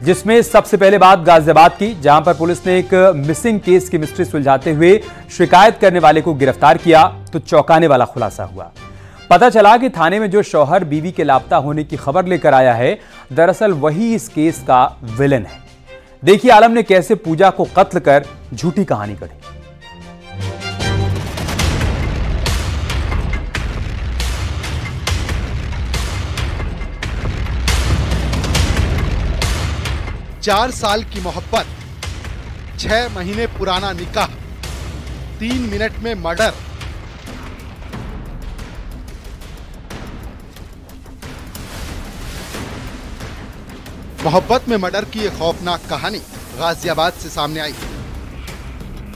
जिसमें सबसे पहले बात गाजियाबाद की, जहां पर पुलिस ने एक मिसिंग केस की मिस्ट्री सुलझाते हुए शिकायत करने वाले को गिरफ्तार किया तो चौंकाने वाला खुलासा हुआ। पता चला कि थाने में जो शौहर बीवी के लापता होने की खबर लेकर आया है, दरअसल वही इस केस का विलेन है। देखिए आलम ने कैसे पूजा को कत्ल कर झूठी कहानी गढ़ी। चार साल की मोहब्बत, 6 महीने पुराना निकाह, 3 मिनट में मर्डर। मोहब्बत में मर्डर की एक खौफनाक कहानी गाजियाबाद से सामने आई,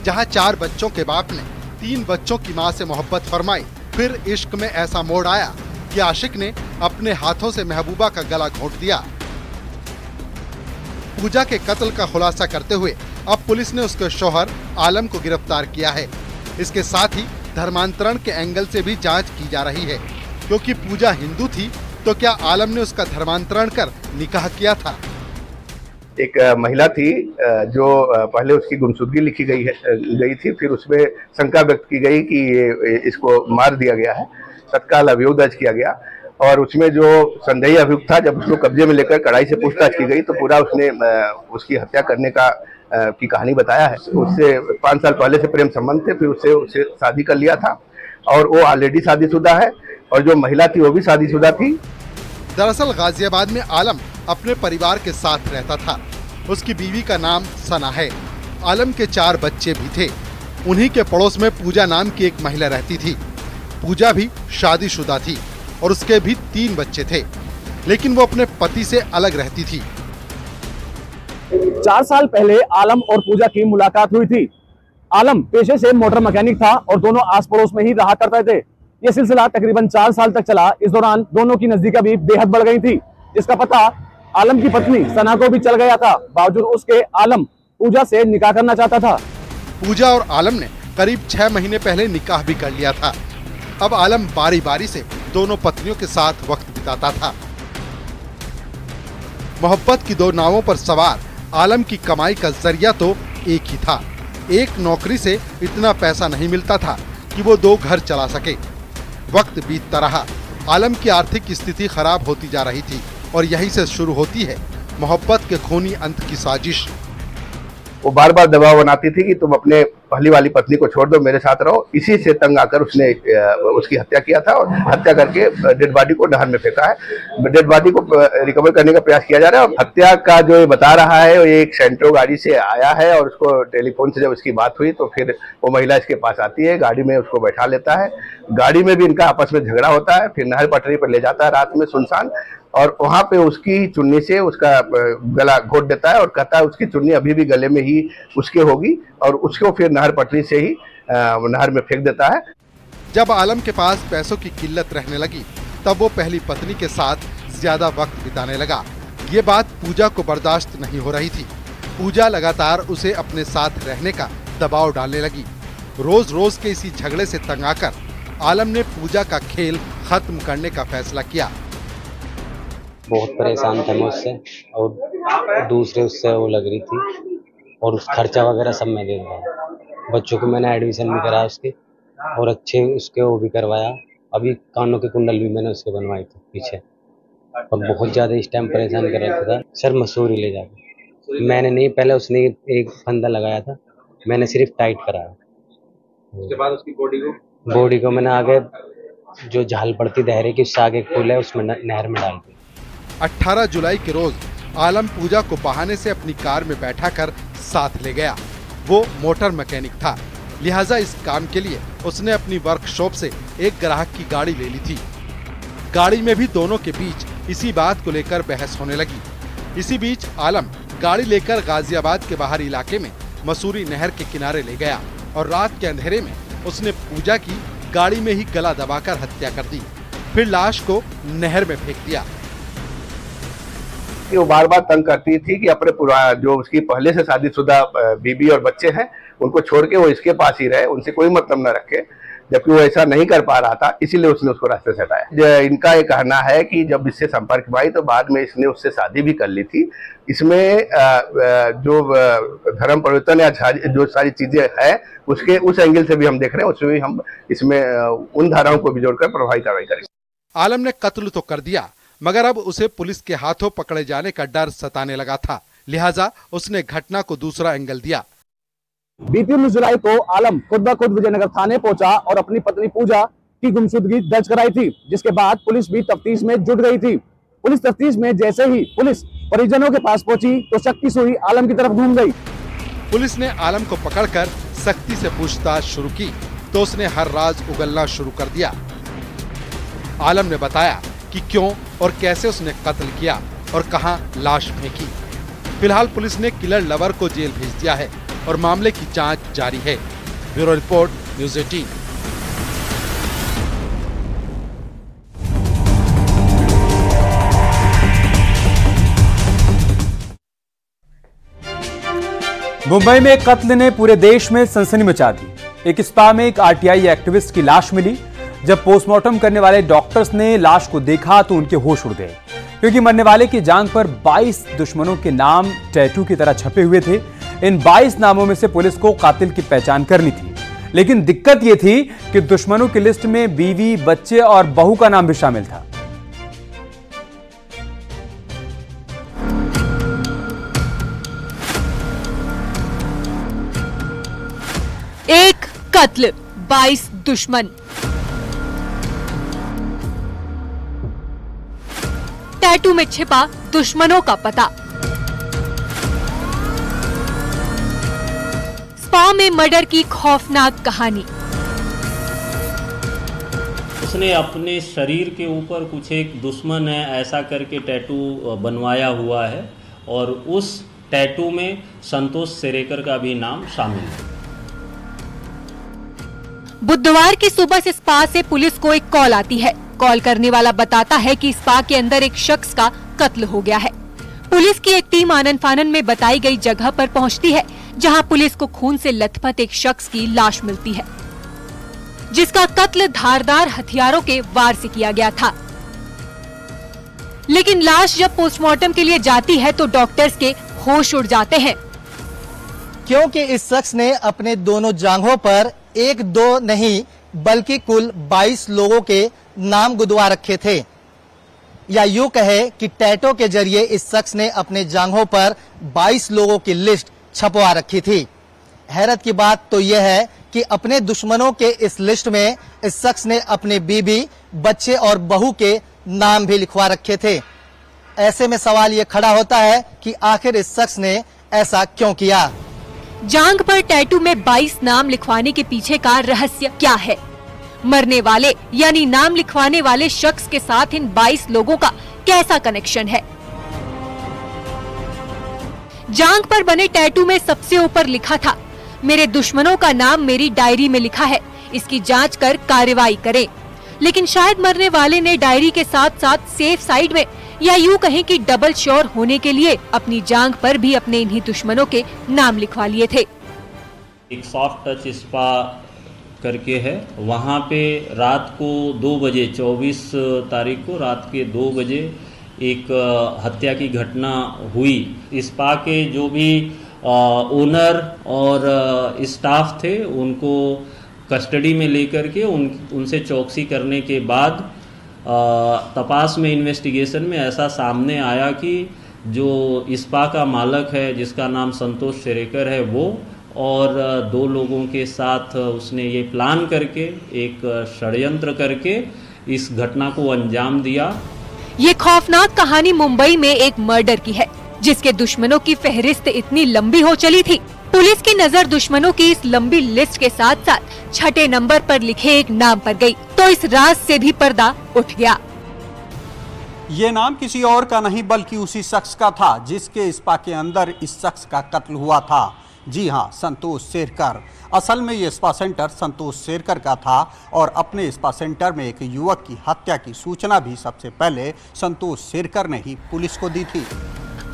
जहां 4 बच्चों के बाप ने 3 बच्चों की मां से मोहब्बत फरमाई। फिर इश्क में ऐसा मोड़ आया कि आशिक ने अपने हाथों से महबूबा का गला घोंट दिया। पूजा के कत्ल का खुलासा करते हुए अब पुलिस ने उसके शौहर आलम को गिरफ्तार किया है। इसके साथ ही धर्मांतरण के एंगल से भी जांच की जा रही है, क्योंकि पूजा हिंदू थी तो क्या आलम ने उसका धर्मांतरण कर निकाह किया था? एक महिला थी जो पहले उसकी गुमशुदगी लिखी गई थी, फिर उसमें शंका व्यक्त की गई कि इसको मार दिया गया है। तत्काल अभियोग दर्ज किया गया और उसमें जो संदेही अभियुक्त था, जब उसको कब्जे में लेकर कड़ाई से पूछताछ की गई तो पूरा उसने उसकी हत्या करने की कहानी बताया है। उससे 5 साल पहले से प्रेम संबंध थे, फिर उससे शादी कर लिया था और वो ऑलरेडी शादीशुदा है और जो महिला थी वो भी शादीशुदा थी। दरअसल गाजियाबाद में आलम अपने परिवार के साथ रहता था। उसकी बीवी का नाम सना है। आलम के 4 बच्चे भी थे। उन्हीं के पड़ोस में पूजा नाम की एक महिला रहती थी। पूजा भी शादीशुदा थी और उसके भी 3 बच्चे थे, लेकिन वो अपने पति से अलग रहती थी। 4 साल पहले आलम और पूजा की मुलाकात हुई थी। आलम पेशे से मोटर मैकेनिक था और दोनों आस पड़ोस में ही रहा करते थे। ये सिलसिला तकरीबन 4 साल तक चला। इस दौरान दोनों की नजदीकी भी बेहद बढ़ गई थी, जिसका पता आलम की पत्नी सना को भी चल गया था। बावजूद उसके आलम पूजा से निकाह करना चाहता था। पूजा और आलम ने करीब 6 महीने पहले निकाह भी कर लिया था। अब आलम बारी बारी से दोनों पत्नियों के साथ वक्त बिताता था। मोहब्बत की 2 नावों पर सवार आलम की कमाई का जरिया तो एक ही था। एक नौकरी से इतना पैसा नहीं मिलता था कि वो 2 घर चला सके। वक्त बीतता रहा, आलम की आर्थिक स्थिति खराब होती जा रही थी और यहीं से शुरू होती है मोहब्बत के खूनी अंत की साजिश। वो बार बार दबाव बनाती थी कि तुम अपने पहली वाली पत्नी को छोड़ दो, मेरे साथ रहो। इसी से तंग आकर उसने उसकी हत्या किया था और हत्या करके डेड बॉडी को नहर में फेंका है। डेड बॉडी को रिकवर करने का प्रयास किया जा रहा है। और हत्या का जो ये बता रहा है, वो एक सेंट्रो गाड़ी से आया है और उसको टेलीफोन से जब उसकी बात हुई तो फिर वो महिला इसके पास आती है, गाड़ी में उसको बैठा लेता है। गाड़ी में भी इनका आपस में झगड़ा होता है। फिर नहर पटरी पर ले जाता है रात में सुनसान, और वहां पे उसकी चुन्नी से उसका गला घोट देता है और कहता है उसकी चुन्नी अभी भी गले में ही उसके होगी, और उसको फिर नहर पटरी से ही नहर में फेंक देता है। जब आलम के पास पैसों की किल्लत रहने लगी, तब वो पहली पत्नी के साथ ज्यादा वक्त बिताने लगा। ये बात पूजा को बर्दाश्त नहीं हो रही थी। पूजा लगातार उसे अपने साथ रहने का दबाव डालने लगी। रोज रोज के इसी झगड़े से तंग आकर आलम ने पूजा का खेल खत्म करने का फैसला किया। बहुत परेशान था मैं उससे, और दूसरे उससे वो लग रही थी, और उस खर्चा वगैरह सब मैं दे रहा। बच्चों को मैंने एडमिशन भी कराया उसके, और अच्छे उसके वो भी करवाया। अभी कानों के कुंडल भी मैंने उसके बनवाए थे पीछे। और बहुत ज़्यादा इस टाइम परेशान कर रखा था सर। मसूरी ले जाके मैंने नहीं, पहले उसने एक फंदा लगाया था, मैंने सिर्फ टाइट कराया। उसके बाद उसकी बॉडी को मैंने आगे जो झाल पड़ती दहरे की, उससे आगे खोला है, उसमें नहर में डाल दिया। 18 जुलाई के रोज आलम पूजा को बहाने से अपनी कार में बैठाकर साथ ले गया। वो मोटर मैकेनिक था, लिहाजा इस काम के लिए उसने अपनी वर्कशॉप से एक ग्राहक की गाड़ी ले ली थी। गाड़ी में भी दोनों के बीच इसी बात को लेकर बहस होने लगी। इसी बीच आलम गाड़ी लेकर गाजियाबाद के बाहरी इलाके में मसूरी नहर के किनारे ले गया और रात के अंधेरे में उसने पूजा की गाड़ी में ही गला दबाकर हत्या कर दी। फिर लाश को नहर में फेंक दिया। वो बार बार तंग करती थी कि अपने जो उसकी पहले से शादीशुदा बीबी और बच्चे हैं उनको छोड़ के वो इसके पास ही रहे, उनसे कोई मतलब न रखे। जबकि वो ऐसा नहीं कर पा रहा था, इसीलिए उसने उसको रास्ते से हटाया। इनका ये कहना है कि जब इससे संपर्क में आई तो बाद में इसने उससे शादी भी कर ली थी। इसमें जो धर्म परिवर्तन या जो सारी चीजें है उसके उस एंगल से भी हम देख रहे हैं, उसमें भी हम इसमें उन धाराओं को भी जोड़कर प्रभावी कार्रवाई करेंगे। आलम ने कत्ल तो कर दिया, मगर अब उसे पुलिस के हाथों पकड़े जाने का डर सताने लगा था, लिहाजा उसने घटना को दूसरा एंगल दिया। बीती 19 जुलाई को आलम खुद ब खुद विजयनगर थाने पहुंचा और अपनी पत्नी पूजा की गुमशुदगी दर्ज कराई थी, जिसके बाद पुलिस भी तफ्तीश में जुट गई थी। पुलिस तफ्तीश में जैसे ही पुलिस परिजनों के पास पहुंची तो शक की सुई आलम की तरफ घूम गई। पुलिस ने आलम को पकड़कर सख्ती से पूछताछ शुरू की तो उसने हर राज उगलना शुरू कर दिया। आलम ने बताया कि क्यों और कैसे उसने कत्ल किया और कहां लाश फेंकी। फिलहाल पुलिस ने किलर लवर को जेल भेज दिया है और मामले की जांच जारी है। Bureau report, news 18। मुंबई में एक कत्ल ने पूरे देश में सनसनी मचा दी। एक स्पा में एक आरटीआई एक्टिविस्ट की लाश मिली। जब पोस्टमार्टम करने वाले डॉक्टर्स ने लाश को देखा तो उनके होश उड़ गए, क्योंकि मरने वाले की जांघ पर 22 दुश्मनों के नाम टैटू की तरह छपे हुए थे। इन 22 नामों में से पुलिस को कातिल की पहचान करनी थी, लेकिन दिक्कत यह थी कि दुश्मनों की लिस्ट में बीवी, बच्चे और बहू का नाम भी शामिल था। एक कत्ल, 22 दुश्मन। टैटू में छिपा दुश्मनों का पता। स्पा में मर्डर की खौफनाक कहानी। उसने अपने शरीर के ऊपर कुछ एक दुश्मन है ऐसा करके टैटू बनवाया हुआ है और उस टैटू में संतोष सेरेकर का भी नाम शामिल है। बुधवार की सुबह से स्पा से पुलिस को एक कॉल आती है। कॉल करने वाला बताता है कि स्पा के अंदर एक शख्स का कत्ल हो गया है। पुलिस की एक टीम आनन फानन में बताई गई जगह पर पहुंचती है, जहां पुलिस को खून से लथपथ एक शख्स की लाश मिलती है, जिसका कत्ल धारदार हथियारों के वार से किया गया था। लेकिन लाश जब पोस्टमार्टम के लिए जाती है तो डॉक्टर्स के होश उड़ जाते हैं, क्योंकि इस शख्स ने अपने दोनों जांघों पर 1-2 नहीं बल्कि कुल 22 लोगों के नाम गुदवा रखे थे, या यूं कहे कि टैटू के जरिए इस शख्स ने अपने जांघों पर 22 लोगों की लिस्ट छपवा रखी थी। हैरत की बात तो यह है कि अपने दुश्मनों के इस लिस्ट में इस शख्स ने अपने बीबी, बच्चे और बहू के नाम भी लिखवा रखे थे। ऐसे में सवाल ये खड़ा होता है कि आखिर इस शख्स ने ऐसा क्यों किया। जांघ पर टैटू में 22 नाम लिखवाने के पीछे का रहस्य क्या है? मरने वाले यानी नाम लिखवाने वाले शख्स के साथ इन 22 लोगों का कैसा कनेक्शन है? जांघ पर बने टैटू में सबसे ऊपर लिखा था, मेरे दुश्मनों का नाम मेरी डायरी में लिखा है, इसकी जांच कर कार्रवाई करें। लेकिन शायद मरने वाले ने डायरी के साथ साथ सेफ साइड में, या यूं कहें कि डबल श्योर होने के लिए अपनी जांघ पर भी अपने इन्हीं दुश्मनों के नाम लिखवा लिए थे। एक सॉफ्ट टच स्पा करके है, वहाँ पे रात को 2 बजे 24 तारीख को रात के 2 बजे एक हत्या की घटना हुई। स्पा के जो भी ओनर और स्टाफ थे उनको कस्टडी में लेकर के उनसे चौकसी करने के बाद तपास में, इन्वेस्टिगेशन में ऐसा सामने आया कि जो स्पा का मालक है जिसका नाम संतोष सेरेकर है वो और 2 लोगों के साथ उसने ये प्लान करके एक षड्यंत्र करके इस घटना को अंजाम दिया। ये खौफनाक कहानी मुंबई में एक मर्डर की है, जिसके दुश्मनों की फहरिस्त इतनी लंबी हो चली थी। पुलिस की नजर दुश्मनों की इस लंबी लिस्ट के साथ साथ छठे नंबर पर लिखे एक नाम पर गई, तो इस राज से भी पर्दा उठ गया। ये नाम किसी और का नहीं बल्कि उसी शख्स का था जिसके स्पा के अंदर इस शख्स का कत्ल हुआ था। जी हाँ, संतोष सेरकर। असल में ये स्पा सेंटर संतोष सेरकर का था और अपने स्पा सेंटर में एक युवक की हत्या की सूचना भी सबसे पहले संतोष सेरकर ने ही पुलिस को दी थी।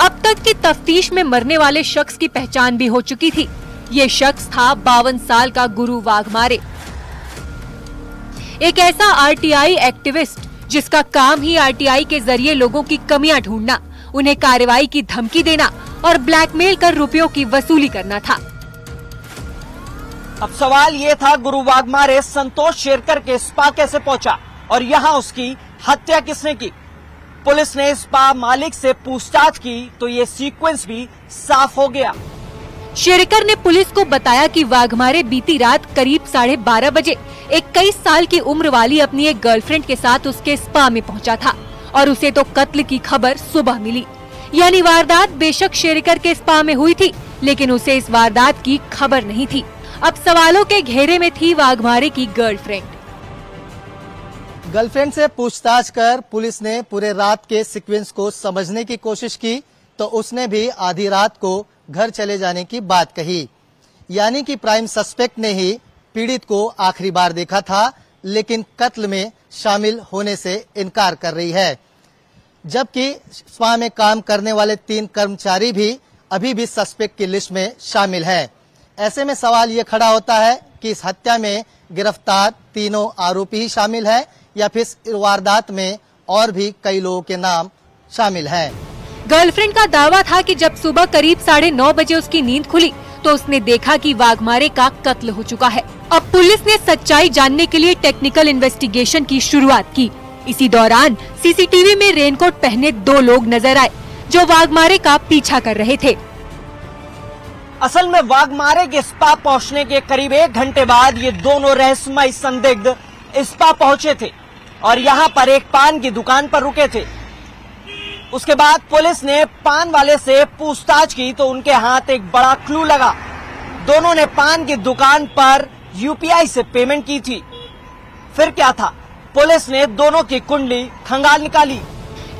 अब तक की तफ्तीश में मरने वाले शख्स की पहचान भी हो चुकी थी। ये शख्स था 52 साल का गुरु वाघमारे। एक ऐसा आरटीआई एक्टिविस्ट जिसका काम ही आरटीआई के जरिए लोगों की कमियां ढूंढना, उन्हें कार्रवाई की धमकी देना और ब्लैकमेल कर रुपयों की वसूली करना था। अब सवाल ये था, गुरु वाघमारे संतोष शेरकर के स्पा कैसे पहुंचा और यहाँ उसकी हत्या किसने की? पुलिस ने स्पा मालिक से पूछताछ की तो ये सीक्वेंस भी साफ हो गया। शेरकर ने पुलिस को बताया कि वाघमारे बीती रात करीब 12:30 बजे 21 साल की उम्र वाली अपनी एक गर्लफ्रेंड के साथ उसके स्पा में पहुंचा था और उसे तो कत्ल की खबर सुबह मिली। यानी वारदात बेशक शेरकर के स्पा में हुई थी, लेकिन उसे इस वारदात की खबर नहीं थी। अब सवालों के घेरे में थी वाघमारे की गर्लफ्रेंड। गर्लफ्रेंड से पूछताछ कर पुलिस ने पूरे रात के सीक्वेंस को समझने की कोशिश की तो उसने भी आधी रात को घर चले जाने की बात कही। यानी कि प्राइम सस्पेक्ट ने ही पीड़ित को आखिरी बार देखा था, लेकिन कत्ल में शामिल होने से इनकार कर रही है। जबकि स्पा में काम करने वाले 3 कर्मचारी भी अभी भी सस्पेक्ट की लिस्ट में शामिल है। ऐसे में सवाल ये खड़ा होता है कि इस हत्या में गिरफ्तार तीनों आरोपी ही शामिल है या फिर इस वारदात में और भी कई लोगों के नाम शामिल हैं। गर्लफ्रेंड का दावा था कि जब सुबह करीब 9:30 बजे उसकी नींद खुली तो उसने देखा कि वाघमारे का कत्ल हो चुका है। अब पुलिस ने सच्चाई जानने के लिए टेक्निकल इन्वेस्टिगेशन की शुरुआत की। इसी दौरान सीसीटीवी में रेनकोट पहने 2 लोग नजर आए जो वाघमारे का पीछा कर रहे थे। असल में वाघमारे के स्पा पहुंचने के करीब 1 घंटे बाद ये दोनों रहस्यमय संदिग्ध स्पा पहुंचे थे और यहाँ पर एक पान की दुकान पर रुके थे। उसके बाद पुलिस ने पान वाले से पूछताछ की तो उनके हाथ एक बड़ा क्लू लगा। दोनों ने पान की दुकान पर यूपीआई से पेमेंट की थी। फिर क्या था, पुलिस ने दोनों की कुंडली खंगाल निकाली।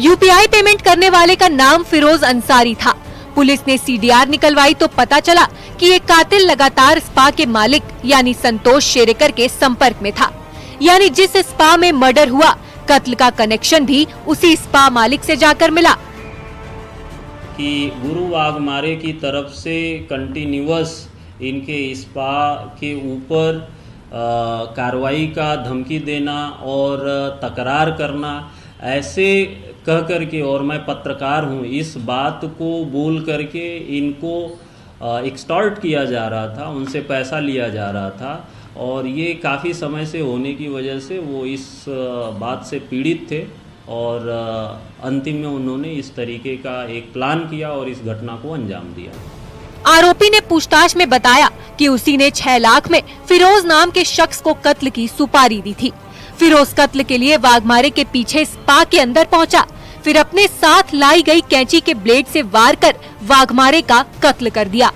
यूपीआई पेमेंट करने वाले का नाम फिरोज अंसारी था। पुलिस ने सीडीआर निकलवाई तो पता चला कि ये कातिल लगातार स्पा के मालिक यानी संतोष शेरकर के संपर्क में था। यानी जिस स्पा में मर्डर हुआ, कत्ल का कनेक्शन भी उसी स्पा मालिक से जाकर मिला। कि गुरु वाघमारे की तरफ से कंटिन्यूअस इनके स्पा के ऊपर कार्रवाई का धमकी देना और तकरार करना, ऐसे कह करके, और मैं पत्रकार हूँ, इस बात को बोल करके इनको एक्सटॉर्ट किया जा रहा था, उनसे पैसा लिया जा रहा था। और ये काफ़ी समय से होने की वजह से वो इस बात से पीड़ित थे और अंतिम में उन्होंने इस तरीके का एक प्लान किया और इस घटना को अंजाम दिया। आरोपी ने पूछताछ में बताया कि उसी ने 6 लाख में फिरोज नाम के शख्स को कत्ल की सुपारी दी थी। फिरोज कत्ल के लिए वाघमारे के पीछे स्पा के अंदर पहुंचा, फिर अपने साथ लाई गई कैंची के ब्लेड से वार कर वाघमारे का कत्ल कर दिया।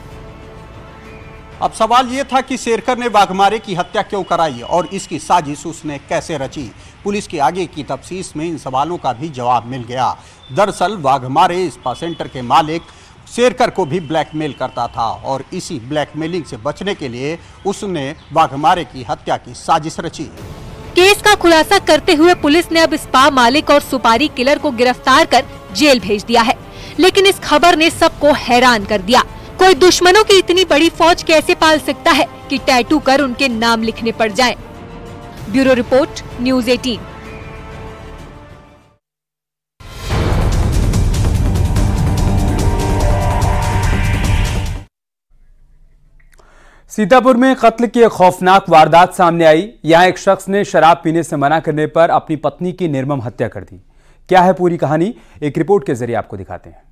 अब सवाल ये था कि शेरकर ने वाघमारे की हत्या क्यों कराई और इसकी साजिश उसने कैसे रची। पुलिस की आगे की तफ्तीश में इन सवालों का भी जवाब मिल गया। दरअसल वाघमारे स्पा सेंटर के मालिक शेरकर को भी ब्लैकमेल करता था और इसी ब्लैकमेलिंग से बचने के लिए उसने वाघमारे की हत्या की साजिश रची। केस का खुलासा करते हुए पुलिस ने अब स्पा मालिक और सुपारी किलर को गिरफ्तार कर जेल भेज दिया है। लेकिन इस खबर ने सबको हैरान कर दिया। कोई दुश्मनों की इतनी बड़ी फौज कैसे पाल सकता है कि टैटू कर उनके नाम लिखने पड़ जाएं? Bureau report, news 18। सीतापुर में कत्ल की एक खौफनाक वारदात सामने आई। यहां एक शख्स ने शराब पीने से मना करने पर अपनी पत्नी की निर्मम हत्या कर दी। क्या है पूरी कहानी, एक रिपोर्ट के जरिए आपको दिखाते हैं।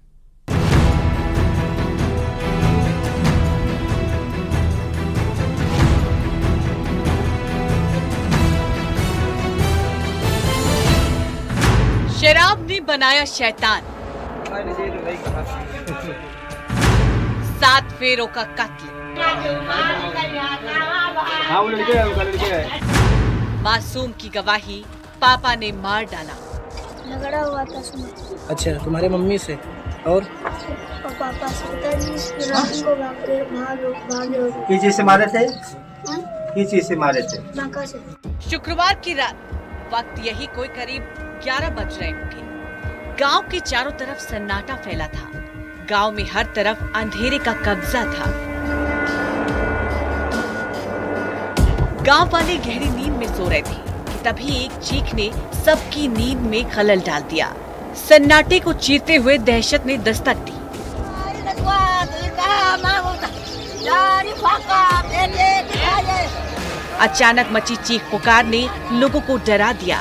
शराब ने बनाया शैतान, 7 फेरों का कत्ल, मासूम की गवाही पापा ने मार डाला। झगड़ा हुआ था सुनो। अच्छा, तुम्हारे मम्मी से और पापा से रात को भागे किस चीज से मारे थे? किस चीज से मारे थे? नाका से। शुक्रवार की रात वक्त यही कोई करीब 11 बज रहे होंगे। गांव के चारों तरफ सन्नाटा फैला था। गांव में हर तरफ अंधेरे का कब्जा था। गांव वाले गहरी नींद में सो रहे थे कि तभी एक चीख ने सबकी नींद में खलल डाल दिया। सन्नाटे को चीरते हुए दहशत ने दस्तक दी। अचानक मची चीख पुकार ने लोगों को डरा दिया।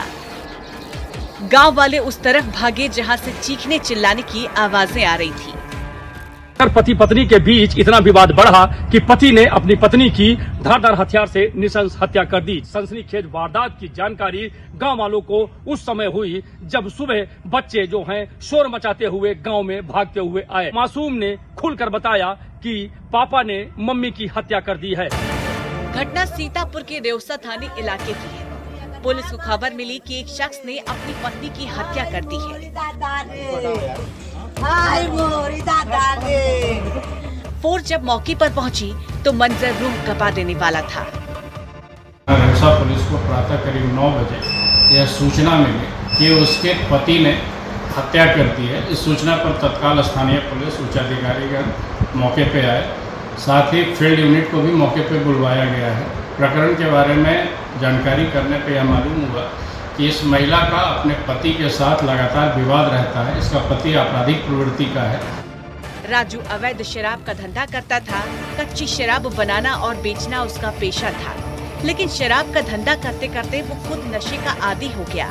गांव वाले उस तरफ भागे जहां से चीखने चिल्लाने की आवाजें आ रही थी। पति पत्नी के बीच इतना विवाद बढ़ा कि पति ने अपनी पत्नी की धारदार हथियार से नृशंस हत्या कर दी। सनसनीखेज वारदात की जानकारी गांव वालों को उस समय हुई जब सुबह बच्चे जो हैं शोर मचाते हुए गांव में भागते हुए आए। मासूम ने खुलकर बताया कि पापा ने मम्मी की हत्या कर दी है। घटना सीतापुर के रेवसा थाने इलाके की है। पुलिस को खबर मिली कि एक शख्स ने अपनी पत्नी की हत्या कर दी है। फोर्स जब मौके पर पहुंची तो मंजर रूह कपा देने वाला था। रेवसा पुलिस को प्रातः करीब 9 बजे यह सूचना मिली कि उसके पति ने हत्या कर दी है। इस सूचना पर तत्काल स्थानीय पुलिस उच्च अधिकारीगण मौके पे आए, साथ ही फील्ड यूनिट को भी मौके पे बुलवाया गया है। प्रकरण के बारे में जानकारी करने पे यह मालूम हुआ कि इस महिला का अपने पति के साथ लगातार विवाद रहता है। इसका पति आपराधिक प्रवृत्ति का है। राजू अवैध शराब का धंधा करता था। कच्ची शराब बनाना और बेचना उसका पेशा था, लेकिन शराब का धंधा करते करते वो खुद नशे का आदी हो गया।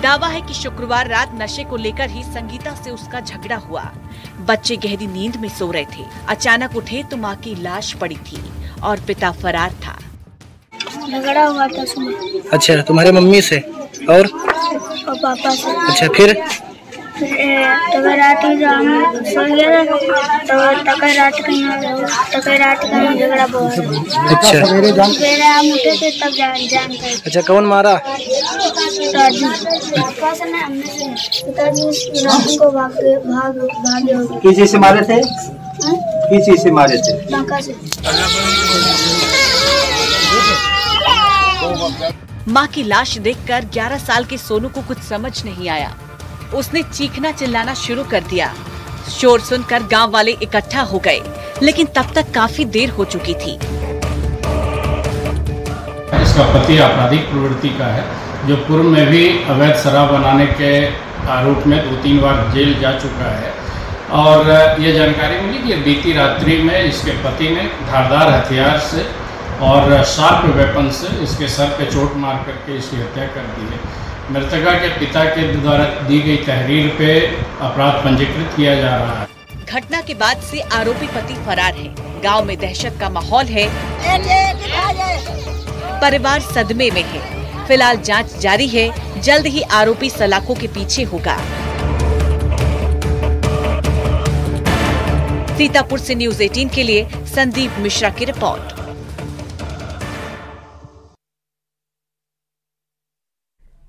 दावा है कि शुक्रवार रात नशे को लेकर ही संगीता से उसका झगड़ा हुआ। बच्चे गहरी नींद में सो रहे थे। अचानक उठे तो माँ की लाश पड़ी थी और पिता फरार था। झगड़ा हुआ था सुबह। अच्छा, तुम्हारे मम्मी से और पापा से। अच्छा, फिर तो रात में सो गया तो रात का झगड़ा बहुत। अच्छा, मेरे हम उठे थे तब जान। अच्छा, कौन मारा? राजू। पिताजी को भागे। किस चीज से मारे थे? किस चीज से मारे थे? लंका से। माँ की लाश देखकर 11 साल के सोनू को कुछ समझ नहीं आया। उसने चीखना चिल्लाना शुरू कर दिया। शोर सुनकर गांव वाले इकट्ठा हो गए, लेकिन तब तक काफी देर हो चुकी थी। इसका पति आपराधिक प्रवृत्ति का है, जो पूर्व में भी अवैध शराब बनाने के आरोप में 2-3 बार जेल जा चुका है। और ये जानकारी मिली कि बीती रात्रि में इसके पति ने धारदार हथियार से और शार्प वेपन से इसके सर पे चोट मार करके इसकी हत्या कर दी है। मृतका के पिता के द्वारा दी गई तहरीर पे अपराध पंजीकृत किया जा रहा है। घटना के बाद से आरोपी पति फरार है। गांव में दहशत का माहौल है। परिवार सदमे में है। फिलहाल जांच जारी है। जल्द ही आरोपी सलाखों के पीछे होगा। सीतापुर से न्यूज़ 18 के लिए संदीप मिश्रा की रिपोर्ट।